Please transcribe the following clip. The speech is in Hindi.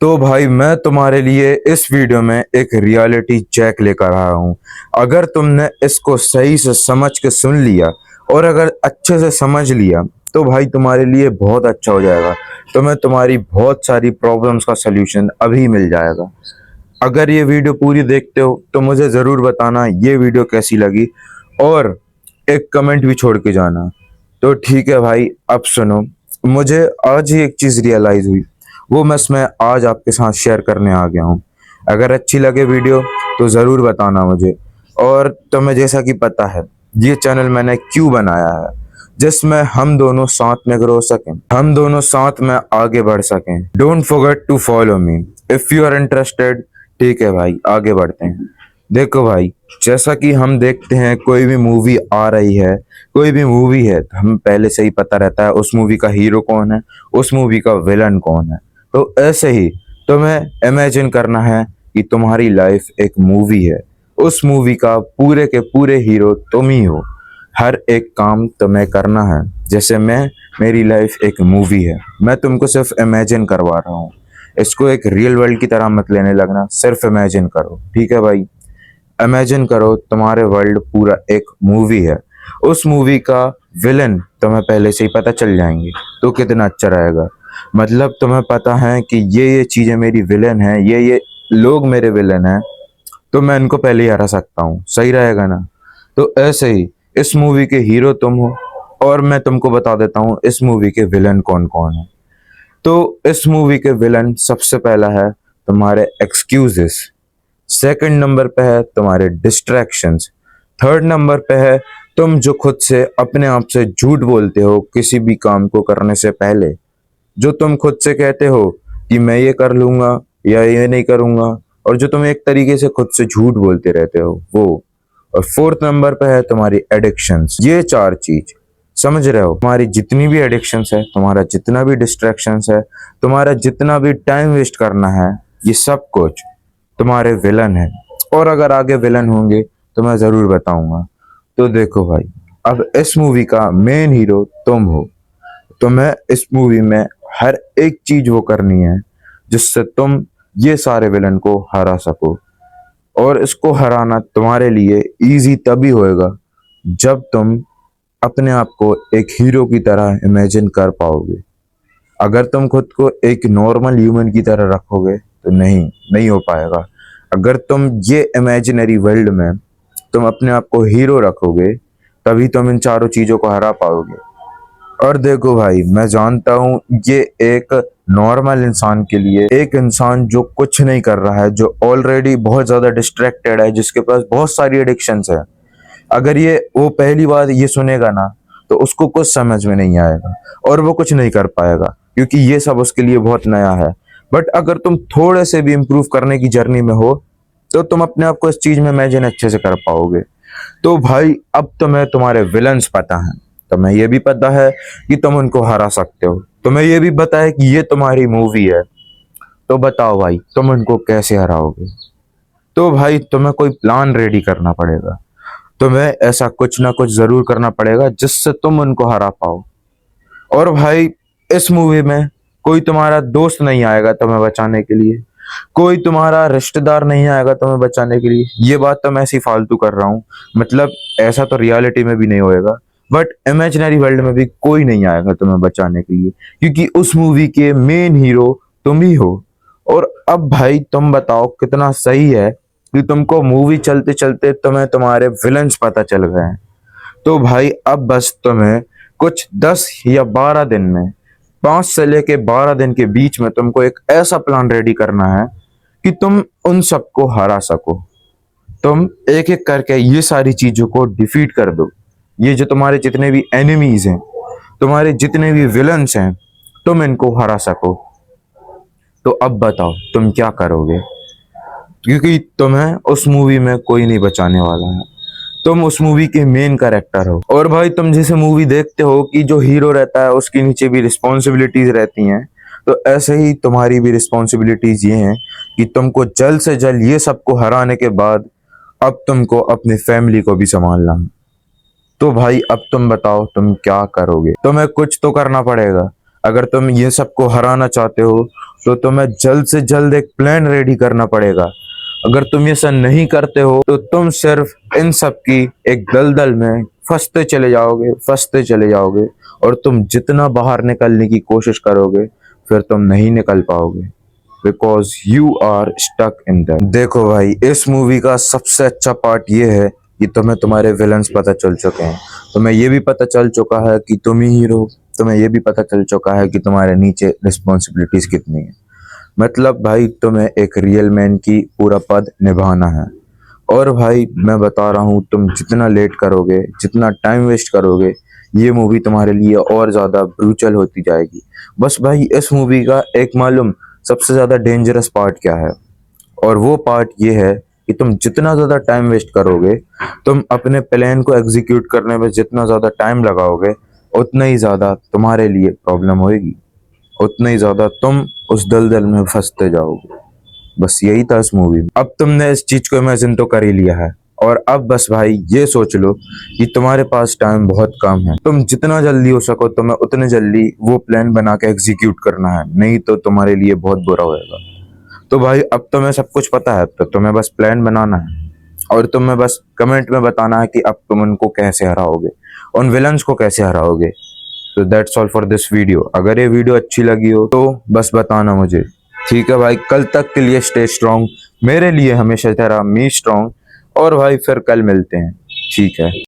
तो भाई मैं तुम्हारे लिए इस वीडियो में एक रियलिटी चेक लेकर आया हूँ। अगर तुमने इसको सही से समझ के सुन लिया और अगर अच्छे से समझ लिया तो भाई तुम्हारे लिए बहुत अच्छा हो जाएगा। तुम्हें तुम्हारी बहुत सारी प्रॉब्लम्स का सलूशन अभी मिल जाएगा। अगर ये वीडियो पूरी देखते हो तो मुझे ज़रूर बताना ये वीडियो कैसी लगी और एक कमेंट भी छोड़ के जाना। तो ठीक है भाई, अब सुनो। मुझे आज ही एक चीज़ रियलाइज़ हुई, वो मैं आज आपके साथ शेयर करने आ गया हूँ। अगर अच्छी लगे वीडियो तो ज़रूर बताना मुझे। और तुम्हें जैसा कि पता है ये चैनल मैंने क्यों बनाया है, जिसमें हम दोनों साथ में ग्रो सकें, हम दोनों साथ में आगे बढ़ सकें। Don't forget to follow me if you are interested. ठीक है भाई, आगे बढ़ते हैं। देखो भाई, जैसा कि हम देखते हैं कोई भी मूवी आ रही है, कोई भी मूवी है तो हम पहले से ही पता रहता है उस मूवी का हीरो कौन है, उस मूवी का विलन कौन है। तो ऐसे ही तुम्हें इमेजिन करना है कि तुम्हारी लाइफ एक मूवी है, उस मूवी का पूरे के पूरे हीरो तुम ही हो। हर एक काम तुम्हें करना है जैसे मेरी लाइफ एक मूवी है। मैं तुमको सिर्फ इमेजिन करवा रहा हूँ, इसको एक रियल वर्ल्ड की तरह मत लेने लगना, सिर्फ इमेजिन करो। ठीक है भाई, इमेजिन करो तुम्हारे वर्ल्ड पूरा एक मूवी है। उस मूवी का विलन तुम्हें पहले से ही पता चल जाएंगे तो कितना अच्छा रहेगा। मतलब तुम्हें पता है कि ये चीज़ें मेरी विलन है, ये लोग मेरे विलन हैं, तो मैं इनको पहले ही हरा सकता हूँ। सही रहेगा ना? तो ऐसे ही इस मूवी के हीरो तुम हो और मैं तुमको बता देता हूँ इस मूवी के विलन कौन कौन है। तो इस मूवी के विलन सबसे पहला है तुम्हारे एक्सक्यूजेस, सेकंड नंबर पे है तुम्हारे डिस्ट्रैक्शंस, थर्ड नंबर पे है तुम जो खुद से अपने आप से झूठ बोलते हो किसी भी काम को करने से पहले। जो तुम खुद से कहते हो कि मैं ये कर लूंगा या ये नहीं करूंगा, और जो तुम एक तरीके से खुद से झूठ बोलते रहते हो वो। और फोर्थ नंबर पे है तुम्हारी एडिक्शंस। ये चार चीज, समझ रहे हो, तुम्हारी जितनी भी एडिक्शंस है, तुम्हारा जितना भी डिस्ट्रैक्शंस है, तुम्हारा जितना भी टाइम वेस्ट करना है, ये सब कुछ तुम्हारे विलन है। और अगर आगे विलन होंगे तो मैं जरूर बताऊंगा। तो देखो भाई, अब इस मूवी का मेन हीरो तुम हो। तुम्हें इस मूवी में हर एक चीज वो करनी है जिससे तुम ये सारे विलन को हरा सको। और इसको हराना तुम्हारे लिए इजी तभी होएगा जब तुम अपने आप को एक हीरो की तरह इमेजिन कर पाओगे। अगर तुम खुद को एक नॉर्मल ह्यूमन की तरह रखोगे तो नहीं हो पाएगा। अगर तुम ये इमेजिनरी वर्ल्ड में तुम अपने आप को हीरो रखोगे तभी तुम इन चारों चीजों को हरा पाओगे। और देखो भाई, मैं जानता हूँ ये एक नॉर्मल इंसान के लिए, एक इंसान जो कुछ नहीं कर रहा है, जो ऑलरेडी बहुत ज्यादा डिस्ट्रैक्टेड है, जिसके पास बहुत सारी एडिक्शंस है, अगर ये वो पहली बार ये सुनेगा ना तो उसको कुछ समझ में नहीं आएगा और वो कुछ नहीं कर पाएगा क्योंकि ये सब उसके लिए बहुत नया है। बट अगर तुम थोड़े से भी इम्प्रूव करने की जर्नी में हो तो तुम अपने आप को इस चीज में इमेजिन अच्छे से कर पाओगे। तो भाई, अब तुम्हें तुम्हारे विलन्स पता है, तुम्हें ये भी पता है कि तुम उनको हरा सकते हो, तुम्हें ये भी पता है कि ये तुम्हारी मूवी है। तो बताओ भाई, तुम उनको कैसे हराओगे? तो भाई तुम्हें कोई प्लान रेडी करना पड़ेगा। तुम्हें ऐसा कुछ ना कुछ जरूर करना पड़ेगा जिससे तुम उनको हरा पाओ। और भाई, इस मूवी में कोई तुम्हारा दोस्त नहीं आएगा तुम्हें बचाने के लिए, कोई तुम्हारा रिश्तेदार नहीं आएगा तुम्हें बचाने के लिए। ये बात तो मैं ऐसी फालतू कर रहा हूँ, मतलब ऐसा तो रियलिटी में भी नहीं होएगा, बट इमेजिनरी वर्ल्ड में भी कोई नहीं आएगा तुम्हें बचाने के लिए क्योंकि उस मूवी के मेन हीरो तुम ही हो। और अब भाई तुम बताओ कितना सही है कि तुमको मूवी चलते चलते तुम्हें तुम्हारे विलन्स पता चल गए हैं। तो भाई अब बस तुम्हें कुछ 10 या 12 दिन में, 5 से लेके 12 दिन के बीच में तुमको एक ऐसा प्लान रेडी करना है कि तुम उन सबको हरा सको। तुम एक एक करके ये सारी चीजों को डिफीट कर दो। ये जो तुम्हारे जितने भी एनिमीज हैं, तुम्हारे जितने भी विलन्स हैं, तुम इनको हरा सको। तो अब बताओ तुम क्या करोगे, क्योंकि तुम्हें उस मूवी में कोई नहीं बचाने वाला है। तुम उस मूवी के मेन कैरेक्टर हो। और भाई तुम जैसे मूवी देखते हो कि जो हीरो रहता है उसके नीचे भी रिस्पॉन्सिबिलिटीज रहती हैं, तो ऐसे ही तुम्हारी भी रिस्पॉन्सिबिलिटीज ये हैं कि तुमको जल्द से जल्द ये सबको हराने के बाद अब तुमको अपनी फैमिली को भी संभालना है। तो भाई अब तुम बताओ तुम क्या करोगे? तुम्हें कुछ तो करना पड़ेगा। अगर तुम ये सबको हराना चाहते हो तो तुम्हें जल्द से जल्द एक प्लान रेडी करना पड़ेगा। अगर तुम ये सब नहीं करते हो तो तुम सिर्फ इन सब की एक दलदल में फंसते चले जाओगे और तुम जितना बाहर निकलने की कोशिश करोगे फिर तुम नहीं निकल पाओगे, because you are stuck in that. देखो भाई, इस मूवी का सबसे अच्छा पार्ट ये है कि तुम्हें तुम्हारे विलन्स पता चल चुके हैं। तुम्हें ये भी पता चल चुका है कि तुम ही हीरो, तुम्हें ये भी पता चल चुका है कि तुम्हारे नीचे रिस्पॉन्सिबिलिटीज कितनी है। मतलब भाई तुम्हें एक रियल मैन की पूरा पद निभाना है। और भाई मैं बता रहा हूँ, तुम जितना लेट करोगे, जितना टाइम वेस्ट करोगे, ये मूवी तुम्हारे लिए और ज़्यादा ब्रूचल होती जाएगी। बस भाई इस मूवी का एक मालूम सबसे ज़्यादा डेंजरस पार्ट क्या है, और वो पार्ट ये है कि तुम जितना ज़्यादा टाइम वेस्ट करोगे, तुम अपने प्लान को एग्जीक्यूट करने में जितना ज़्यादा टाइम लगाओगे, उतना ही ज़्यादा तुम्हारे लिए प्रॉब्लम होएगी, उतना ही ज़्यादा तुम उस दलदल में फंसते जाओगे। बस यही था इस मूवी में। अब तुमने इस चीज को इमेजिन तो कर ही लिया है, और अब बस भाई ये सोच लो कि तुम्हारे पास टाइम बहुत कम है। तुम जितना जल्दी हो सको तुम्हें उतने जल्दी वो प्लान बना के एग्जीक्यूट करना है, नहीं तो तुम्हारे लिए बहुत बुरा होएगा। तो भाई अब तुम्हें सब कुछ पता है, तो तुम्हें बस प्लान बनाना है और तुम्हें बस कमेंट में बताना है कि अब तुम उनको कैसे हराओगे, उन विलन्स को कैसे हराओगे। तो that's all for this video. अगर ये वीडियो अच्छी लगी हो तो बस बताना मुझे, ठीक है भाई। कल तक के लिए स्टे स्ट्रॉन्ग, मेरे लिए हमेशा तेरा मी स्ट्रॉन्ग, और भाई फिर कल मिलते हैं, ठीक है।